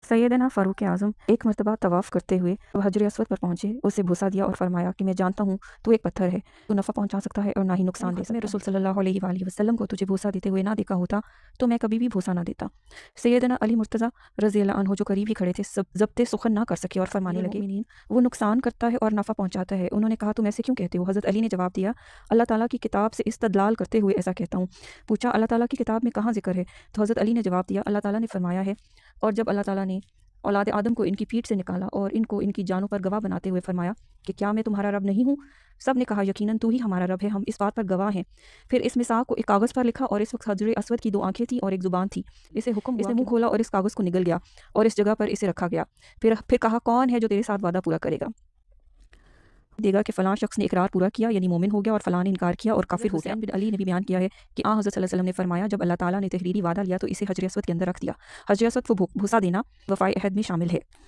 सैयदना फ़ारूक आज़म एक मरतबा तवाफ़ करते हुए हजर अस्वद पर पहुँचे, उसे भूसा दिया और फरमाया कि मैं जानता हूँ तू एक पत्थर है, तू नफ़ा पहुँचा सकता है और ना ही नुकसान दे सकता है। रसूल सल्लल्लाहु अलैहि वसल्लम को तुझे भूसा देते हुए ना देखा होता तो मैं कभी भी भूसा ना देता। सैयदना अली मुर्तज़ा रज़ियल्लाहु अन्हु जो करीब ही खड़े थे ज़ब्ते सुखन ना कर सके और फरमाने लगे, वो नुकसान करता है और नफ़ा पहुँचाता है। उन्होंने कहा, तुम ऐसे क्यों कहते हो? हज़रत अली ने जवाब दिया, अल्लाह ताला की किताब से इस्तदलाल करते हुए ऐसा कहता हूँ। पूछा, अल्लाह ताला की किताब में कहाँ ज़िक्र है? तो हज़रत अली ने जवाब दिया, अल्लाह ताला ने फरमाया है, और जब अल्लाह ताला ने औलाद आदम को इनकी पीठ से निकाला और इनको इनकी जानों पर गवाह बनाते हुए फरमाया कि क्या मैं तुम्हारा रब नहीं हूँ? सब ने कहा, यकीनन तू ही हमारा रब है, हम इस बात पर गवाह हैं। फिर इस मिसाक को एक कागज़ पर लिखा और इस वक्त हजर अस्वद की 2 आंखें थीं और एक ज़ुबान थी। इसे हुक्म हुआ, इसने मुंह खोला और इस कागज़ को निगल गया और इस जगह पर इसे रखा गया। फिर कहा, कौन है जो तेरे साथ वादा पूरा करेगा? देगा कि फ़लाँ शख्स ने इकरार पूरा किया यानी मोमिन हो गया और फ़लाँ ने इनकार किया और काफिर हो गया। हुसैन बिन अली ने भी बयान किया है कि हज़रत सल्लल्लाहु अलैहि वसल्लम ने फरमाया, जब अल्लाह ताला ने तहरीरी वादा लिया तो इसे हजर अस्वद के अंदर रख दिया। हजर अस्वद को भूसा देना वफ़ाए अहद में शामिल है।